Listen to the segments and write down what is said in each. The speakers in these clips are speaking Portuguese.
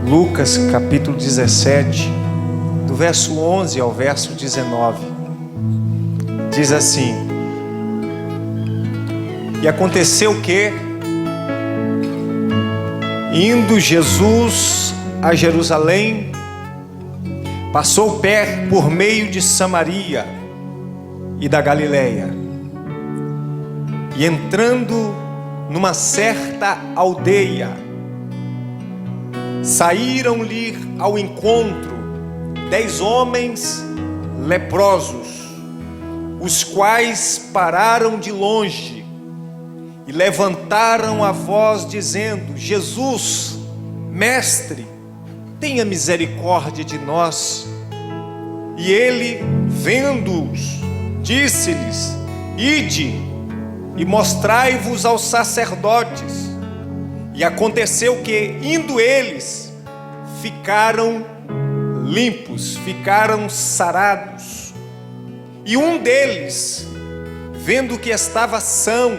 Lucas capítulo 17, do verso 11 ao verso 19. Diz assim: E aconteceu que, indo Jesus a Jerusalém, passou por meio de Samaria e da Galileia, e entrando numa certa aldeia, saíram-lhe ao encontro 10 homens leprosos, os quais pararam de longe e levantaram a voz dizendo: Jesus, mestre, tenha misericórdia de nós. E ele, vendo-os, disse-lhes: Ide e mostrai-vos aos sacerdotes. E aconteceu que, indo eles, ficaram limpos, ficaram sarados. E um deles, vendo que estava são,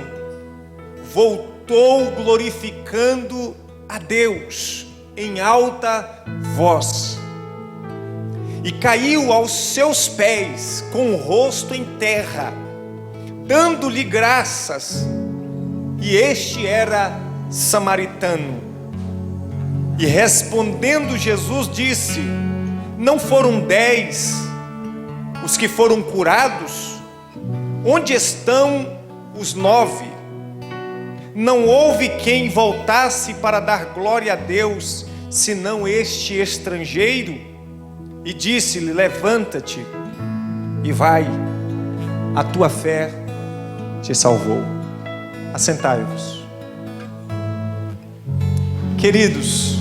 voltou glorificando a Deus em alta voz, e caiu aos seus pés com o rosto em terra, dando-lhe graças. E este era samaritano. E respondendo Jesus disse: Não foram 10 os que foram curados? Onde estão os 9? Não houve quem voltasse para dar glória a Deus, senão este estrangeiro? E disse-lhe: Levanta-te e vai, a tua fé te salvou. Assentai-vos. Queridos,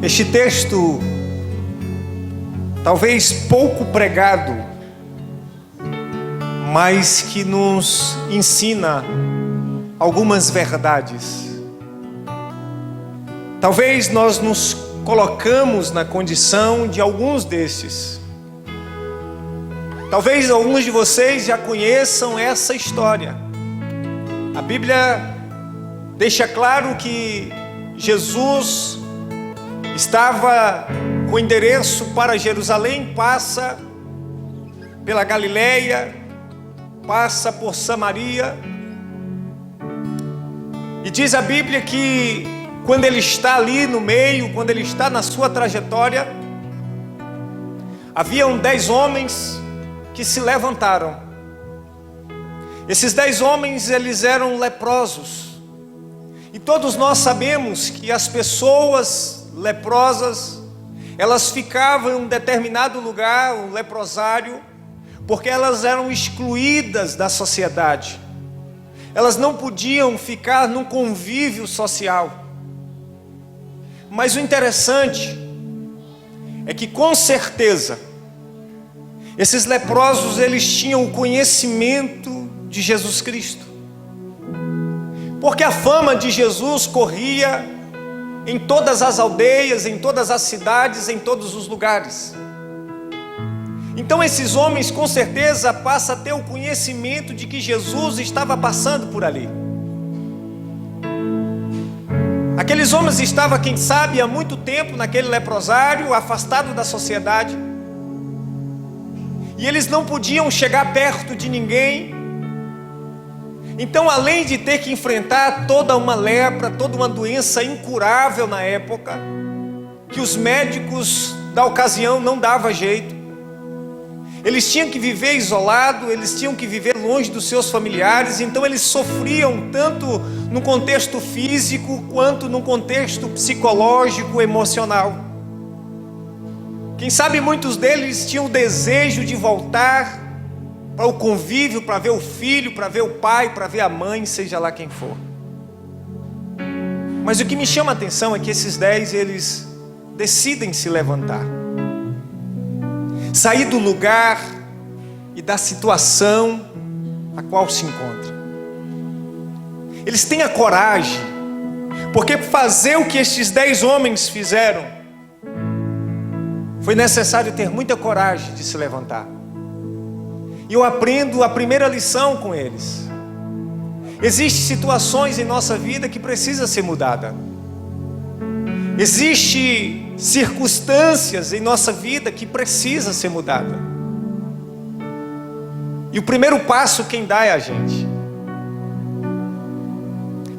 este texto, talvez pouco pregado, mas que nos ensina algumas verdades. Talvez nós nos colocamos na condição de alguns desses. Talvez alguns de vocês já conheçam essa história. A Bíblia deixa claro que Jesus estava com endereço para Jerusalém, passa pela Galileia, passa por Samaria, e diz a Bíblia que quando ele está ali no meio, quando ele está na sua trajetória, haviam 10 homens que se levantaram. Esses 10 homens, eles eram leprosos. E todos nós sabemos que as pessoas leprosas, elas ficavam em um determinado lugar, um leprosário, porque elas eram excluídas da sociedade. Elas não podiam ficar num convívio social. Mas o interessante é que, com certeza, esses leprosos, eles tinham o conhecimento de Jesus Cristo. Porque a fama de Jesus corria em todas as aldeias, em todas as cidades, em todos os lugares. Então esses homens com certeza passam a ter o conhecimento de que Jesus estava passando por ali. Aqueles homens estavam, quem sabe, há muito tempo naquele leprosário, afastado da sociedade. E eles não podiam chegar perto de ninguém. Então, além de ter que enfrentar toda uma lepra, toda uma doença incurável na época, que os médicos da ocasião não davam jeito, eles tinham que viver isolado, eles tinham que viver longe dos seus familiares. Então eles sofriam tanto no contexto físico, quanto no contexto psicológico, emocional. Quem sabe muitos deles tinham o desejo de voltar para o convívio, para ver o filho, para ver o pai, para ver a mãe, seja lá quem for. Mas o que me chama a atenção é que esses 10, eles decidem se levantar, sair do lugar e da situação a qual se encontra. Eles têm a coragem, porque fazer o que estes 10 homens fizeram, foi necessário ter muita coragem de se levantar. E eu aprendo a primeira lição com eles. Existem situações em nossa vida que precisam ser mudadas. Existem circunstâncias em nossa vida que precisam ser mudadas. E o primeiro passo quem dá é a gente.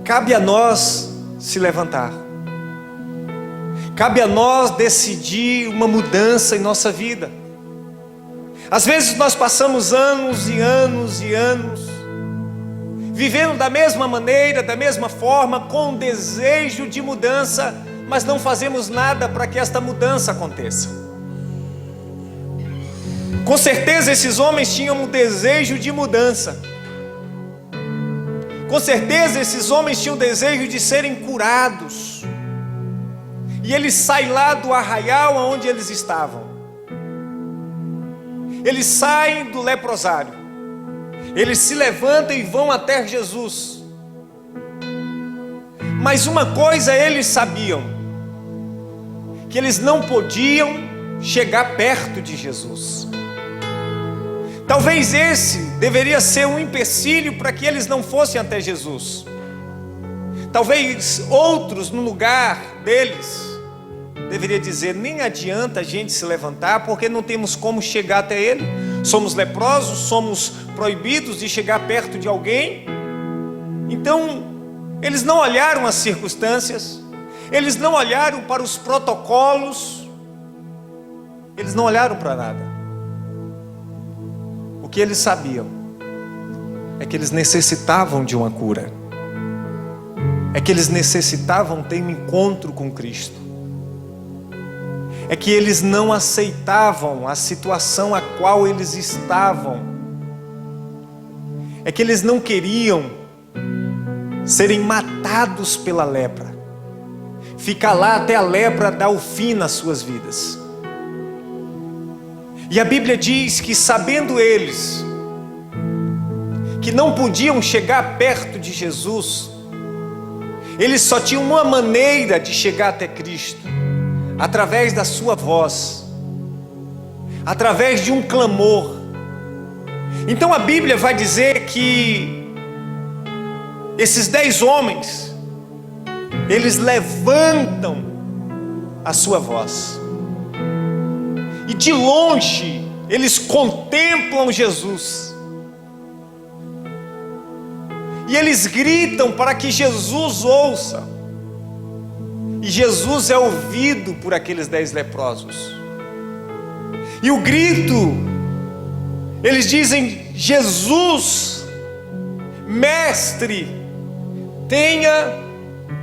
Cabe a nós se levantar. Cabe a nós decidir uma mudança em nossa vida. Às vezes nós passamos anos e anos e anos vivendo da mesma maneira, da mesma forma, com desejo de mudança, mas não fazemos nada para que esta mudança aconteça. Com certeza esses homens tinham um desejo de mudança. Com certeza esses homens tinham o desejo de serem curados. E eles saem lá do arraial onde eles estavam. Eles saem do leprosário. Eles se levantam e vão até Jesus. Mas uma coisa eles sabiam: que eles não podiam chegar perto de Jesus. Talvez esse deveria ser um empecilho para que eles não fossem até Jesus. Talvez outros no lugar deles deveria dizer: nem adianta a gente se levantar, porque não temos como chegar até ele. Somos leprosos, somos proibidos de chegar perto de alguém. Então, eles não olharam as circunstâncias, eles não olharam para os protocolos, eles não olharam para nada. O que eles sabiam é que eles necessitavam de uma cura, é que eles necessitavam ter um encontro com Cristo. É que eles não aceitavam a situação a qual eles estavam. É que eles não queriam serem matados pela lepra, ficar lá até a lepra dar o fim nas suas vidas. E a Bíblia diz que, sabendo eles que não podiam chegar perto de Jesus, eles só tinham uma maneira de chegar até Cristo: através da sua voz, através de um clamor. Então a Bíblia vai dizer que esses 10 homens, eles levantam a sua voz, e de longe eles contemplam Jesus, e eles gritam para que Jesus ouça. E Jesus é ouvido por aqueles 10 leprosos. E o grito, eles dizem: Jesus, mestre, tenha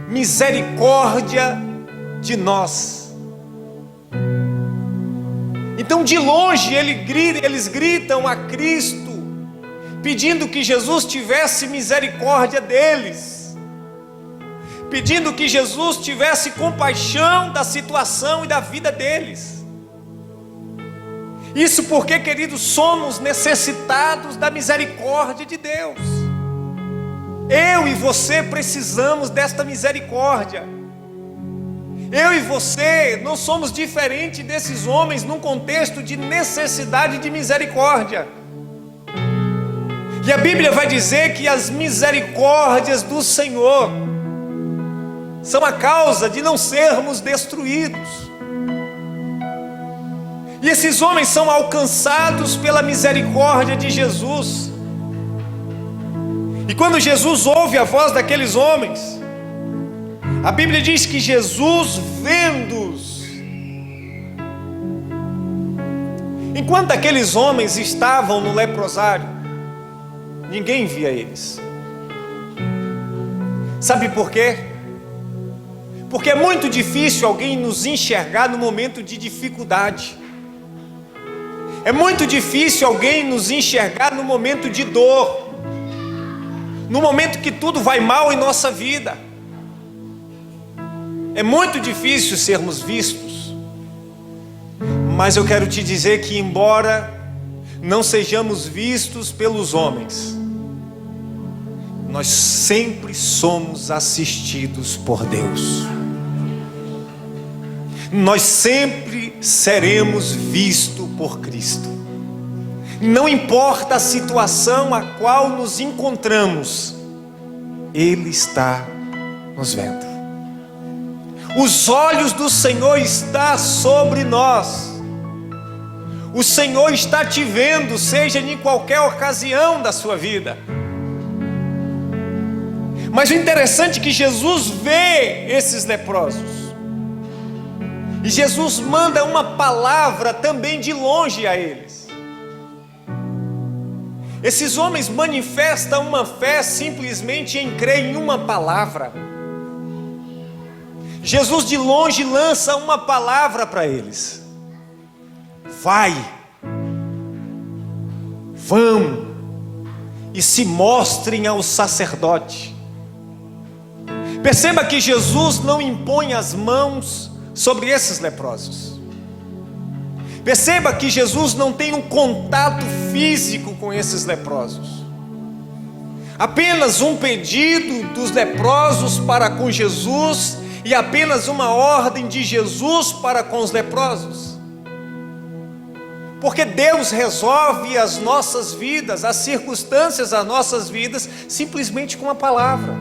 misericórdia de nós. Então de longe eles gritam a Cristo, pedindo que Jesus tivesse misericórdia deles, pedindo que Jesus tivesse compaixão da situação e da vida deles. Isso porque, queridos, somos necessitados da misericórdia de Deus. Eu e você precisamos desta misericórdia. Eu e você não somos diferentes desses homens num contexto de necessidade de misericórdia. E a Bíblia vai dizer que as misericórdias do Senhor são a causa de não sermos destruídos. E esses homens são alcançados pela misericórdia de Jesus. E quando Jesus ouve a voz daqueles homens, a Bíblia diz que Jesus, vendo-os, enquanto aqueles homens estavam no leprosário, ninguém via eles. Sabe por quê? Porque é muito difícil alguém nos enxergar no momento de dificuldade. É muito difícil alguém nos enxergar no momento de dor, no momento que tudo vai mal em nossa vida. É muito difícil sermos vistos. Mas eu quero te dizer que, embora não sejamos vistos pelos homens, nós sempre somos assistidos por Deus. Nós sempre seremos vistos por Cristo. Não importa a situação a qual nos encontramos, Ele está nos vendo. Os olhos do Senhor estão sobre nós. O Senhor está te vendo, seja em qualquer ocasião da sua vida. Mas o interessante é que Jesus vê esses leprosos. E Jesus manda uma palavra também de longe a eles. Esses homens manifestam uma fé simplesmente em crer em uma palavra. Jesus de longe lança uma palavra para eles: vai, vão e se mostrem ao sacerdote. Perceba que Jesus não impõe as mãos sobre esses leprosos. Perceba que Jesus não tem um contato físico com esses leprosos. Apenas um pedido dos leprosos para com Jesus e apenas uma ordem de Jesus para com os leprosos. Porque Deus resolve as nossas vidas, as circunstâncias das nossas vidas, simplesmente com a palavra.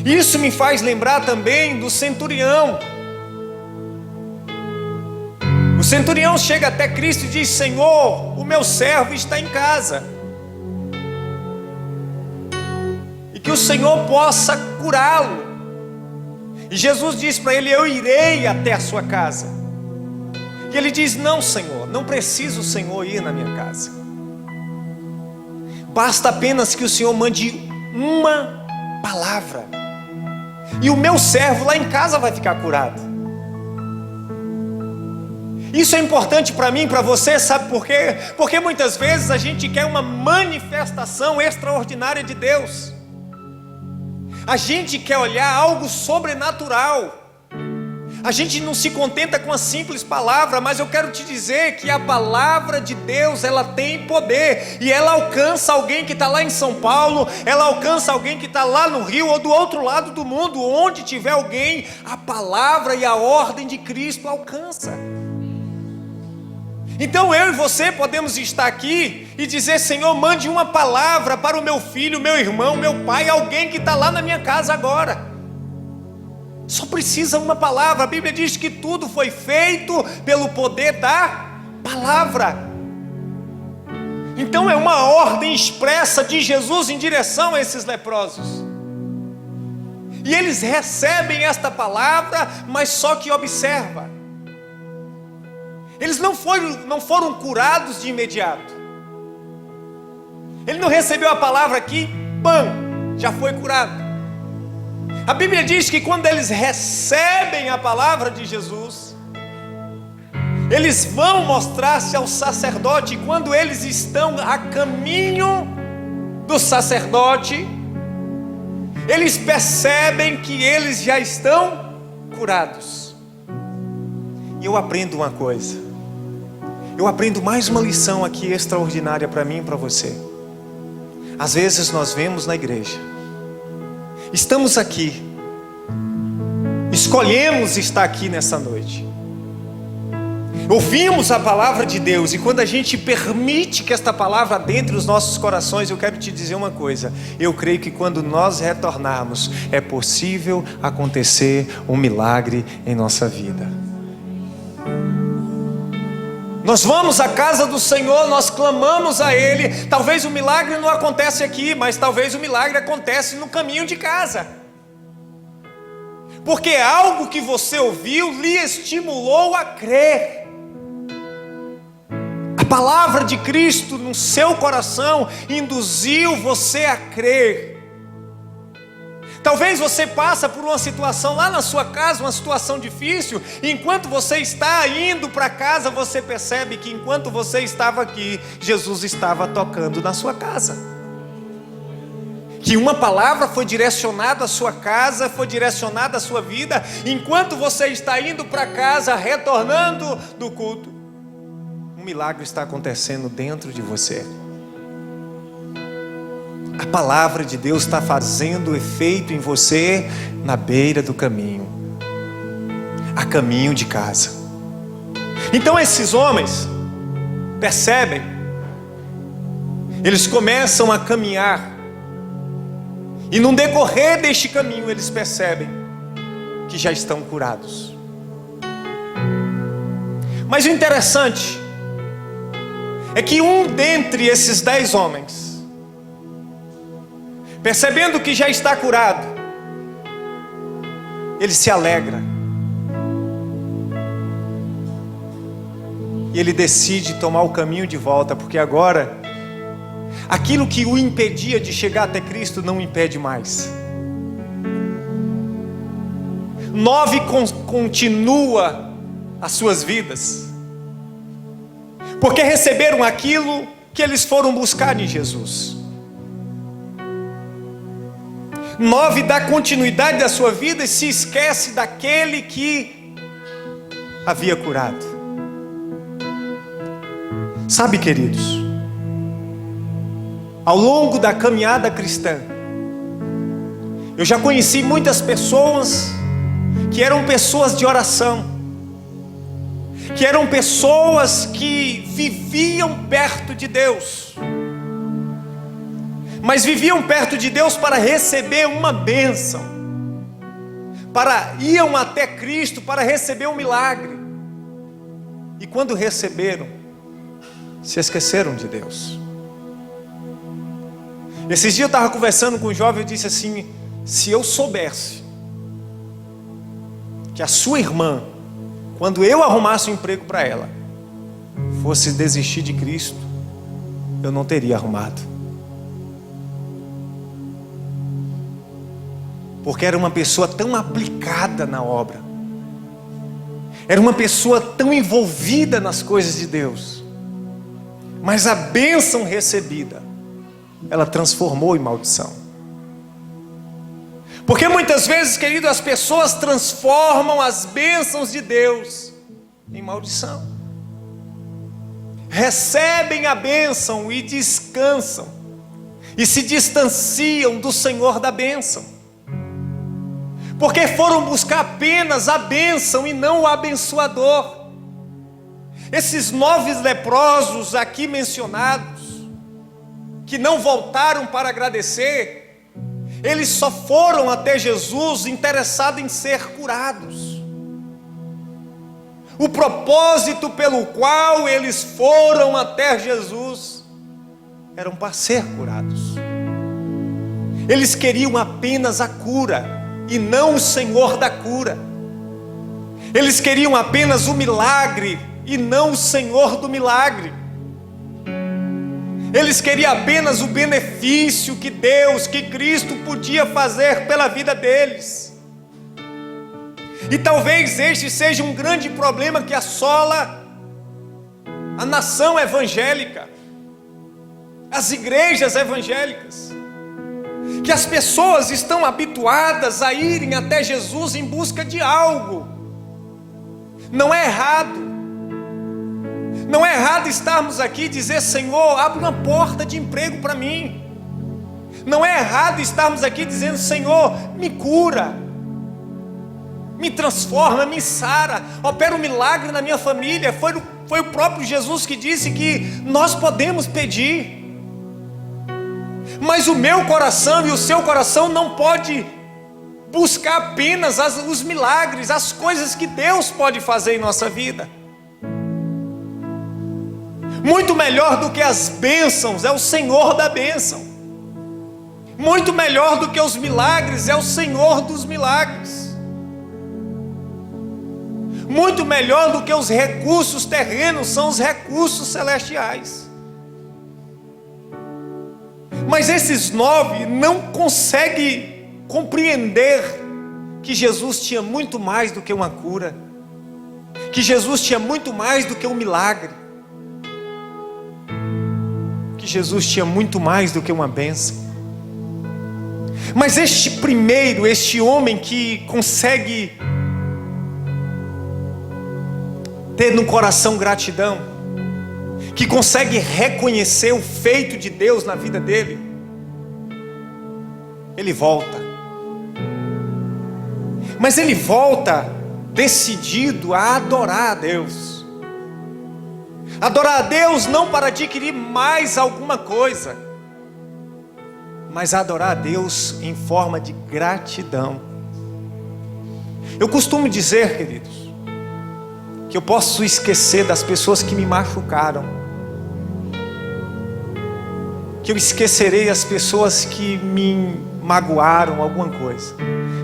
Isso me faz lembrar também do centurião. O centurião chega até Cristo e diz: Senhor, o meu servo está em casa, e que o Senhor possa curá-lo. E Jesus diz para ele: eu irei até a sua casa. E ele diz: não, Senhor, não precisa o Senhor ir na minha casa. Basta apenas que o Senhor mande uma palavra, e o meu servo lá em casa vai ficar curado. Isso é importante para mim e para você, sabe por quê? Porque muitas vezes a gente quer uma manifestação extraordinária de Deus. A gente quer olhar algo sobrenatural. A gente não se contenta com a simples palavra, mas eu quero te dizer que a palavra de Deus, ela tem poder, e ela alcança alguém que está lá em São Paulo, ela alcança alguém que está lá no Rio, ou do outro lado do mundo, onde tiver alguém, a palavra e a ordem de Cristo alcança. Então eu e você podemos estar aqui e dizer: Senhor, mande uma palavra para o meu filho, meu irmão, meu pai, alguém que está lá na minha casa agora. Só precisa uma palavra. A Bíblia diz que tudo foi feito pelo poder da palavra. Então é uma ordem expressa de Jesus em direção a esses leprosos. E eles recebem esta palavra, mas só que observa, eles não foram curados de imediato. Ele não recebeu a palavra aqui, já foi curado. A Bíblia diz que quando eles recebem a palavra de Jesus, eles vão mostrar-se ao sacerdote. E quando eles estão a caminho do sacerdote, eles percebem que eles já estão curados. E eu aprendo uma coisa. Eu aprendo mais uma lição aqui extraordinária para mim e para você. Às vezes nós vemos na igreja, estamos aqui, escolhemos estar aqui nessa noite, ouvimos a palavra de Deus, e quando a gente permite que esta palavra adentre os nossos corações, eu quero te dizer uma coisa: eu creio que quando nós retornarmos, é possível acontecer um milagre em nossa vida. Nós vamos à casa do Senhor, nós clamamos a Ele. Talvez o milagre não acontece aqui, mas talvez o milagre acontece no caminho de casa. Porque algo que você ouviu lhe estimulou a crer. A palavra de Cristo no seu coração induziu você a crer. Talvez você passe por uma situação lá na sua casa, uma situação difícil, e enquanto você está indo para casa, você percebe que enquanto você estava aqui, Jesus estava tocando na sua casa. Que uma palavra foi direcionada à sua casa, foi direcionada à sua vida, enquanto você está indo para casa, retornando do culto, um milagre está acontecendo dentro de você. A palavra de Deus está fazendo efeito em você na beira do caminho, a caminho de casa. Então esses homens percebem, eles começam a caminhar, E no decorrer deste caminho eles percebem que já estão curados. Mas o interessante é que um dentre esses 10 homens, percebendo que já está curado, ele se alegra. E ele decide tomar o caminho de volta, porque agora, aquilo que o impedia de chegar até Cristo não o impede mais. 9 continua as suas vidas, porque receberam aquilo que eles foram buscar em Jesus. 9 dá continuidade à sua vida e se esquece daquele que havia curado. Sabe, queridos, ao longo da caminhada cristã, eu já conheci muitas pessoas que eram pessoas de oração, que eram pessoas que viviam perto de Deus, mas viviam perto de Deus para receber uma bênção, iam até Cristo para receber um milagre, e quando receberam, se esqueceram de Deus. Esses dias eu estava conversando com um jovem e disse assim: se eu soubesse que a sua irmã, quando eu arrumasse um emprego para ela, fosse desistir de Cristo, eu não teria arrumado. Porque era uma pessoa tão aplicada na obra, era uma pessoa tão envolvida nas coisas de Deus, mas a bênção recebida, ela transformou em maldição. Porque muitas vezes, querido, as pessoas transformam as bênçãos de Deus em maldição. Recebem a bênção e descansam, e se distanciam do Senhor da bênção, porque foram buscar apenas a bênção e não o abençoador. Esses 9 leprosos aqui mencionados, que não voltaram para agradecer, eles só foram até Jesus interessados em ser curados. O propósito pelo qual eles foram até Jesus era para ser curados. Eles queriam apenas a cura e não o Senhor da cura. Eles queriam apenas o milagre e não o Senhor do milagre. Eles queriam apenas o benefício que Deus, que Cristo podia fazer pela vida deles. E talvez este seja um grande problema que assola a nação evangélica, as igrejas evangélicas, que as pessoas estão habituadas a irem até Jesus em busca de algo. Não é errado. Não é errado estarmos aqui e dizer: Senhor, abre uma porta de emprego para mim. Não é errado estarmos aqui dizendo: Senhor, me cura, me transforma, me sara, opera um milagre na minha família. Foi o próprio Jesus que disse que nós podemos pedir. Mas o meu coração e o seu coração não pode buscar apenas os milagres, as coisas que Deus pode fazer em nossa vida. Muito melhor do que as bênçãos é o Senhor da bênção. Muito melhor do que os milagres é o Senhor dos milagres. Muito melhor do que os recursos terrenos são os recursos celestiais. Mas esses 9 não conseguem compreender que Jesus tinha muito mais do que uma cura, que Jesus tinha muito mais do que um milagre, que Jesus tinha muito mais do que uma bênção. Mas este homem que consegue ter no coração gratidão, que consegue reconhecer o feito de Deus na vida dele, ele volta. Mas ele volta decidido a adorar a Deus. Adorar a Deus não para adquirir mais alguma coisa, mas adorar a Deus em forma de gratidão. Eu costumo dizer, queridos, que eu posso esquecer das pessoas que me machucaram, que eu esquecerei as pessoas que me magoaram alguma coisa,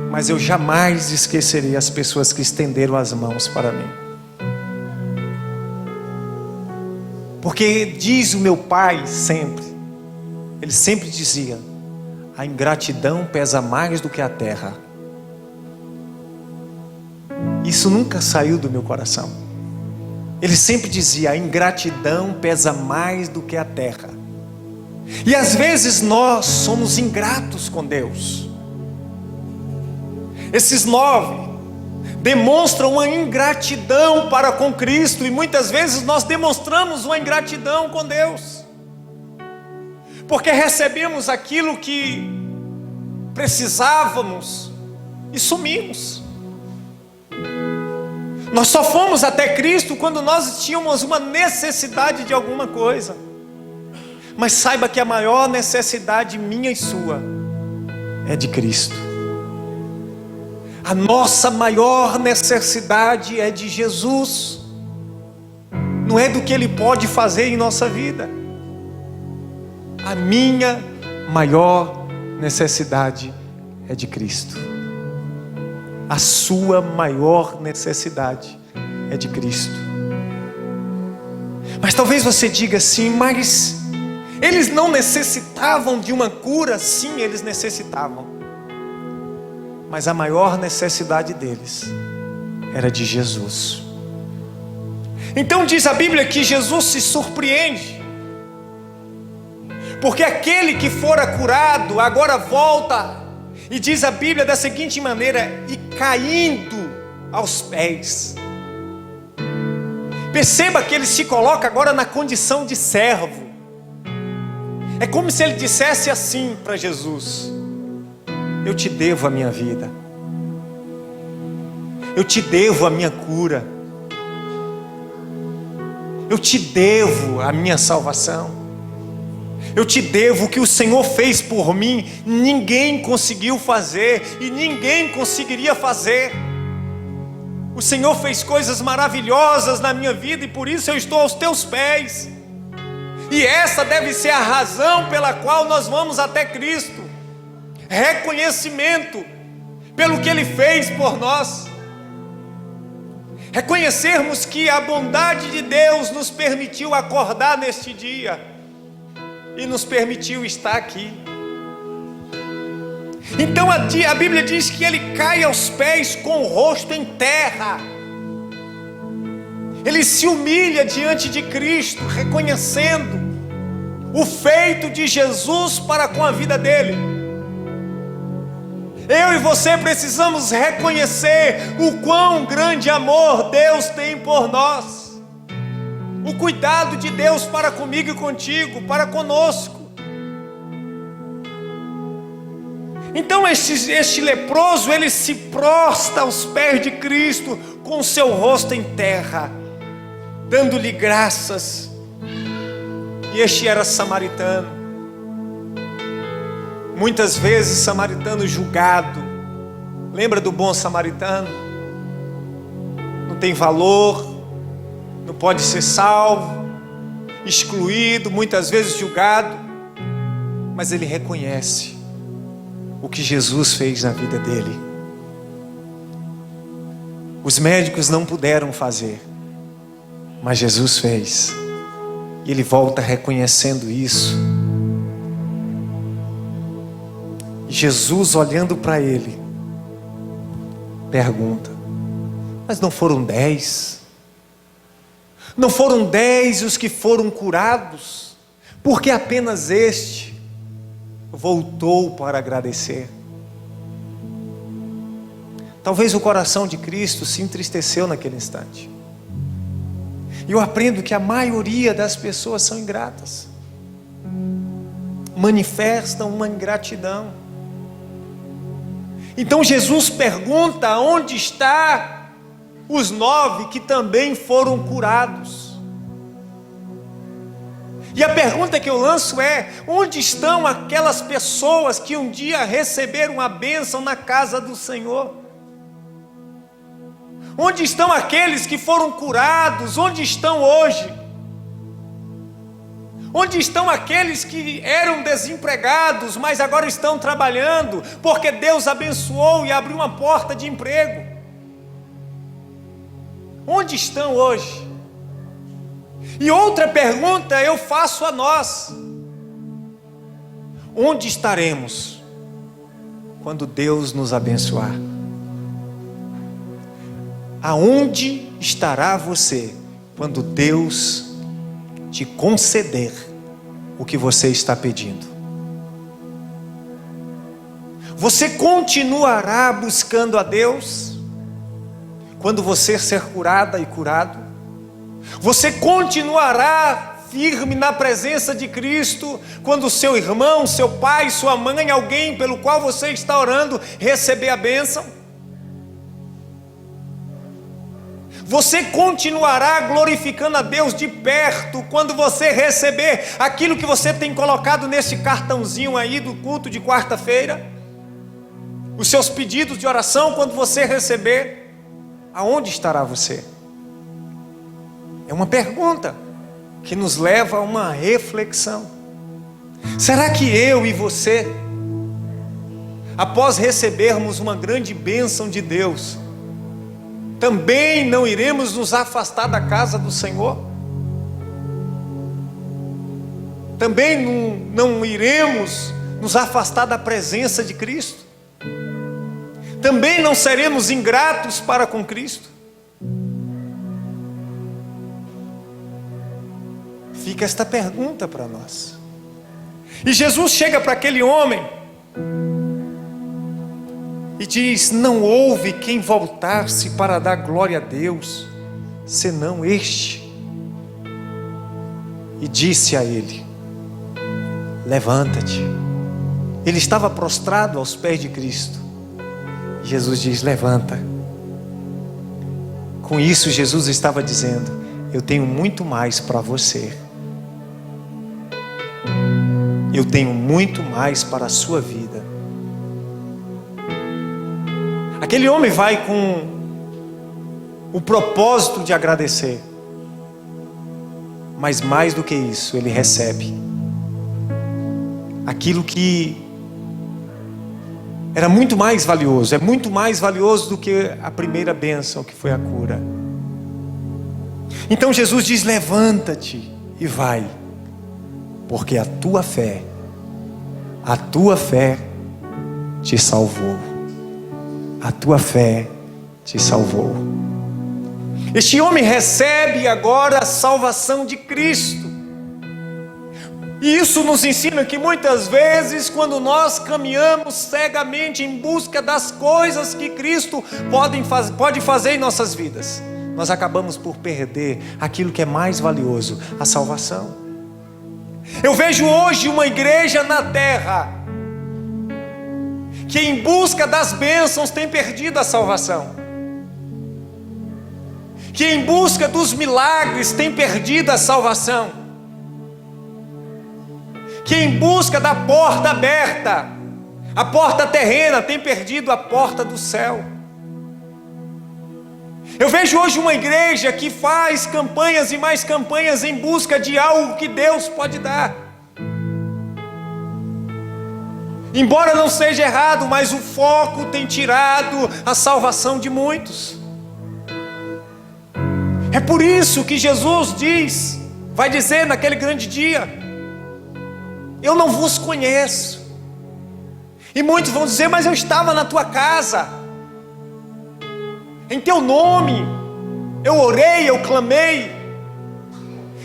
mas eu jamais esquecerei as pessoas que estenderam as mãos para mim. Porque diz o meu pai sempre, ele sempre dizia: a ingratidão pesa mais do que a terra. Isso nunca saiu do meu coração. Ele sempre dizia: a ingratidão pesa mais do que a terra. E às vezes nós somos ingratos com Deus. Esses 9 demonstram uma ingratidão para com Cristo, e muitas vezes nós demonstramos uma ingratidão com Deus, porque recebemos aquilo que precisávamos e sumimos. Nós só fomos até Cristo quando nós tínhamos uma necessidade de alguma coisa. Mas saiba que a maior necessidade minha e sua é de Cristo. A nossa maior necessidade é de Jesus. Não é do que Ele pode fazer em nossa vida. A minha maior necessidade é de Cristo. A sua maior necessidade é de Cristo. Mas talvez você diga assim: mas eles não necessitavam de uma cura? Sim, eles necessitavam. Mas a maior necessidade deles era de Jesus. Então diz a Bíblia que Jesus se surpreende, porque aquele que fora curado agora volta, e diz a Bíblia da seguinte maneira: e caindo aos pés. Perceba que ele se coloca agora na condição de servo. É como se ele dissesse assim para Jesus: eu te devo a minha vida, eu te devo a minha cura, eu te devo a minha salvação, eu te devo o que o Senhor fez por mim. Ninguém conseguiu fazer e ninguém conseguiria fazer. O Senhor fez coisas maravilhosas na minha vida, e por isso eu estou aos teus pés. E essa deve ser a razão pela qual nós vamos até Cristo. Reconhecimento pelo que Ele fez por nós. Reconhecermos que a bondade de Deus nos permitiu acordar neste dia e nos permitiu estar aqui. Então a Bíblia diz que ele cai aos pés com o rosto em terra. Ele se humilha diante de Cristo, reconhecendo o feito de Jesus para com a vida dele. Eu e você precisamos reconhecer o quão grande amor Deus tem por nós, o cuidado de Deus para comigo e contigo, para conosco. Então este leproso, ele se prostra aos pés de Cristo com o seu rosto em terra, dando-lhe graças. E este era samaritano. Muitas vezes samaritano julgado. Lembra do bom samaritano? Não tem valor, não pode ser salvo, excluído, muitas vezes julgado. Mas ele reconhece o que Jesus fez na vida dele. Os médicos não puderam fazer, mas Jesus fez. E ele volta reconhecendo isso. E Jesus, olhando para ele, pergunta: mas não foram 10? Não foram 10 os que foram curados? Porque apenas este voltou para agradecer. Talvez o coração de Cristo se entristeceu naquele instante. E eu aprendo que a maioria das pessoas são ingratas, manifestam uma ingratidão. Então Jesus pergunta: onde estão os 9 que também foram curados? E a pergunta que eu lanço é: onde estão aquelas pessoas que um dia receberam a bênção na casa do Senhor? Onde estão aqueles que foram curados? Onde estão hoje? Onde estão aqueles que eram desempregados, mas agora estão trabalhando, porque Deus abençoou e abriu uma porta de emprego? Onde estão hoje? E outra pergunta eu faço a nós: onde estaremos quando Deus nos abençoar? Aonde estará você quando Deus te conceder o que você está pedindo? Você continuará buscando a Deus quando você ser curada e curado? Você continuará firme na presença de Cristo quando seu irmão, seu pai, sua mãe, alguém pelo qual você está orando receber a bênção? Você continuará glorificando a Deus de perto quando você receber aquilo que você tem colocado nesse cartãozinho aí do culto de quarta-feira? Os seus pedidos de oração, quando você receber, aonde estará você? É uma pergunta que nos leva a uma reflexão. Será que eu e você, após recebermos uma grande bênção de Deus, também não iremos nos afastar da casa do Senhor? Também não iremos nos afastar da presença de Cristo? Também não seremos ingratos para com Cristo? Fica esta pergunta para nós. E Jesus chega para aquele homem e diz: não houve quem voltasse para dar glória a Deus, senão este. E disse a ele: levanta-te. Ele estava prostrado aos pés de Cristo. Jesus diz: levanta. Com isso Jesus estava dizendo: eu tenho muito mais para você. Eu tenho muito mais para a sua vida. Aquele homem vai com o propósito de agradecer, mas mais do que isso, ele recebe aquilo que era muito mais valioso, é muito mais valioso do que a primeira bênção, que foi a cura. Então Jesus diz: levanta-te e vai, porque a tua fé te salvou. A tua fé te salvou. Este homem recebe agora a salvação de Cristo. E isso nos ensina que muitas vezes, quando nós caminhamos cegamente em busca das coisas que Cristo pode fazer em nossas vidas, nós acabamos por perder aquilo que é mais valioso, a salvação. Eu vejo hoje uma igreja na terra que em busca das bênçãos tem perdido a salvação, que em busca dos milagres tem perdido a salvação, que em busca da porta aberta, a porta terrena, tem perdido a porta do céu. Eu vejo hoje uma igreja que faz campanhas e mais campanhas em busca de algo que Deus pode dar. Embora não seja errado, mas o foco tem tirado a salvação de muitos. É por isso que Jesus vai dizer naquele grande dia: eu não vos conheço. E muitos vão dizer: mas eu estava na tua casa, em teu nome eu orei, eu clamei.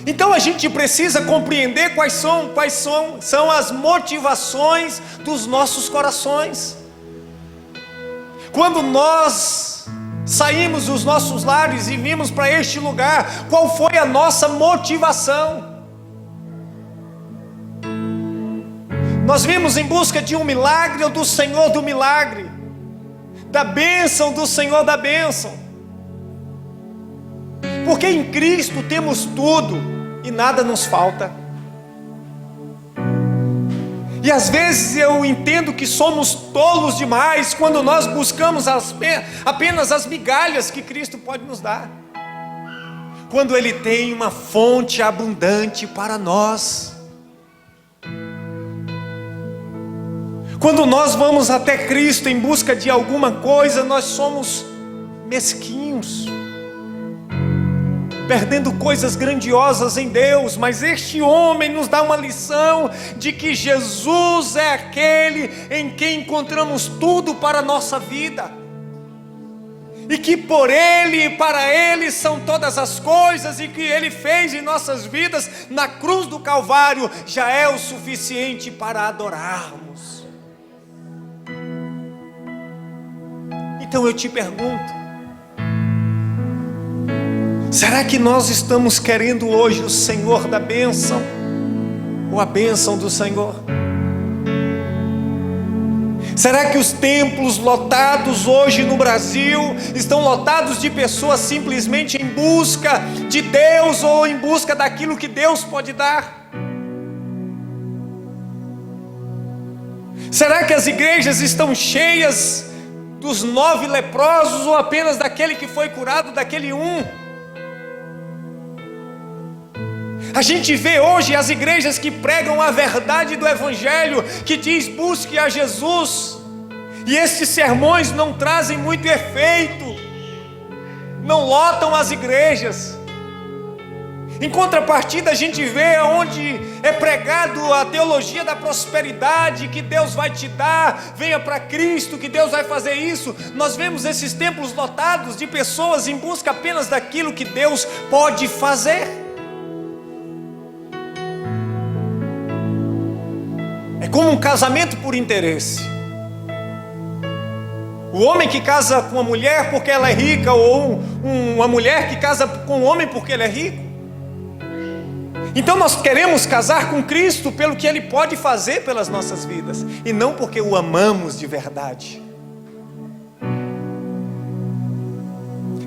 Então a gente precisa compreender quais são as motivações dos nossos corações. Quando nós saímos dos nossos lares e vimos para este lugar, qual foi a nossa motivação? Nós vimos em busca de um milagre ou do Senhor do milagre, da bênção do Senhor da bênção? Porque em Cristo temos tudo e nada nos falta. E às vezes eu entendo que somos tolos demais quando nós buscamos apenas as migalhas que Cristo pode nos dar, quando Ele tem uma fonte abundante para nós. Quando nós vamos até Cristo em busca de alguma coisa, nós somos mesquinhos, perdendo coisas grandiosas em Deus. Mas este homem nos dá uma lição de que Jesus é aquele em quem encontramos tudo para a nossa vida, e que por Ele e para Ele são todas as coisas, e que Ele fez em nossas vidas na cruz do Calvário já é o suficiente para adorarmos. Então eu te pergunto, será que nós estamos querendo hoje o Senhor da bênção, ou a bênção do Senhor? Será que os templos lotados hoje no Brasil estão lotados de pessoas simplesmente em busca de Deus, ou em busca daquilo que Deus pode dar? Será que as igrejas estão cheias dos 9 leprosos, ou apenas daquele que foi curado, daquele um? A gente vê hoje as igrejas que pregam a verdade do Evangelho, que diz: busque a Jesus, e estes sermões não trazem muito efeito, não lotam as igrejas. Em contrapartida, a gente vê onde é pregado a teologia da prosperidade, que Deus vai te dar, venha para Cristo, que Deus vai fazer isso. Nós vemos esses templos lotados de pessoas em busca apenas daquilo que Deus pode fazer. É como um casamento por interesse. O homem que casa com uma mulher porque ela é rica, ou uma mulher que casa com um homem porque ele é rico. Então nós queremos casar com Cristo pelo que Ele pode fazer pelas nossas vidas, e não porque o amamos de verdade.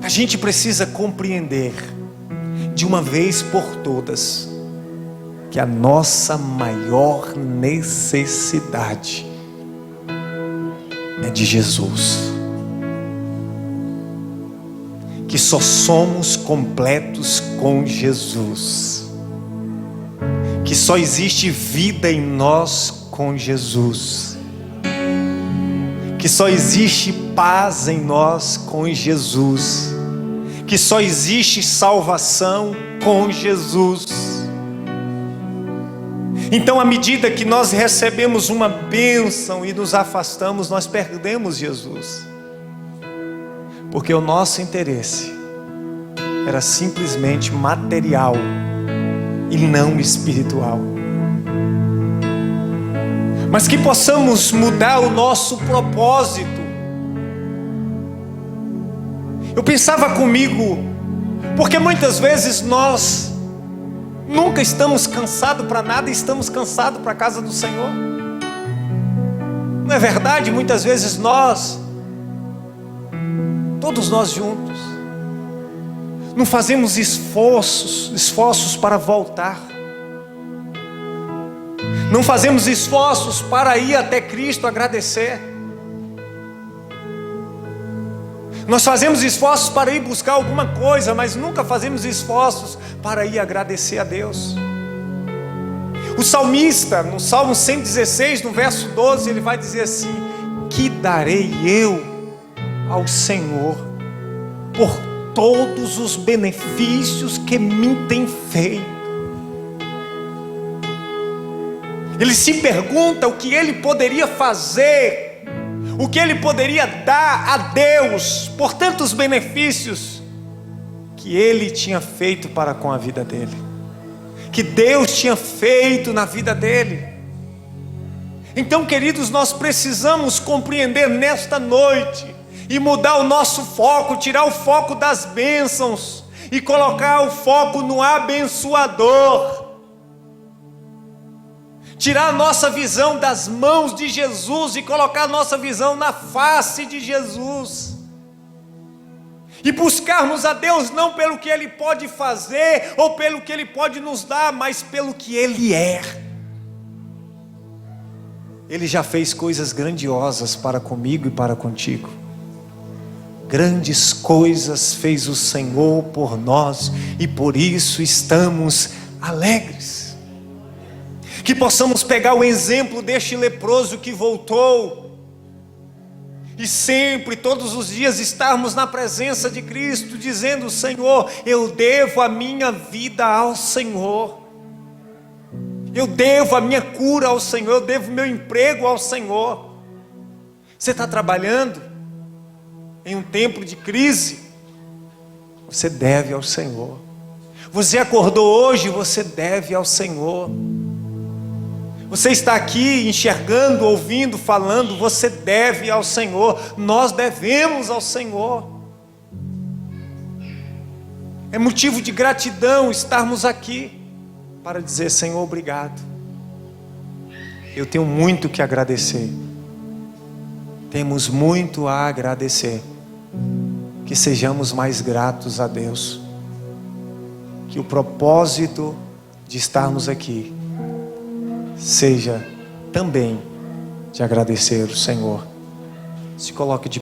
A gente precisa compreender de uma vez por todas que a nossa maior necessidade é de Jesus, que só somos completos com Jesus, que só existe vida em nós com Jesus, que só existe paz em nós com Jesus, que só existe salvação com Jesus. Então, à medida que nós recebemos uma bênção e nos afastamos, nós perdemos Jesus, porque o nosso interesse era simplesmente material e não espiritual. Mas que possamos mudar o nosso propósito. Eu pensava comigo, porque muitas vezes nós nunca estamos cansados para nada e estamos cansados para a casa do Senhor. Não é verdade? Muitas vezes todos nós juntos, não fazemos esforços para voltar. Não fazemos esforços para ir até Cristo agradecer. Nós fazemos esforços para ir buscar alguma coisa, mas nunca fazemos esforços para ir agradecer a Deus. O salmista, no Salmo 116, no verso 12, ele vai dizer assim: que darei eu ao Senhor por todos os benefícios que me tem feito. Ele se pergunta o que ele poderia fazer, o que ele poderia dar a Deus por tantos benefícios que ele tinha feito para com a vida dele, que Deus tinha feito na vida dele. Então, queridos, nós precisamos compreender nesta noite e mudar o nosso foco, tirar o foco das bênçãos e colocar o foco no abençoador. Tirar a nossa visão das mãos de Jesus e colocar a nossa visão na face de Jesus. E buscarmos a Deus não pelo que Ele pode fazer ou pelo que Ele pode nos dar, mas pelo que Ele é. Ele já fez coisas grandiosas para comigo e para contigo. Grandes coisas fez o Senhor por nós e por isso estamos alegres. Que possamos pegar o exemplo deste leproso que voltou e sempre, todos os dias, estarmos na presença de Cristo, dizendo: Senhor, eu devo a minha vida ao Senhor. Eu devo a minha cura ao Senhor, eu devo o meu emprego ao Senhor. Você está trabalhando em um tempo de crise? Você deve ao Senhor. Você acordou hoje, você deve ao Senhor. Você está aqui enxergando, ouvindo, falando, você deve ao Senhor. Nós devemos ao Senhor. É motivo de gratidão estarmos aqui para dizer: Senhor, obrigado. Eu tenho muito que agradecer. Temos muito a agradecer. Que sejamos mais gratos a Deus. Que o propósito de estarmos aqui seja também de agradecer o Senhor. Se coloque de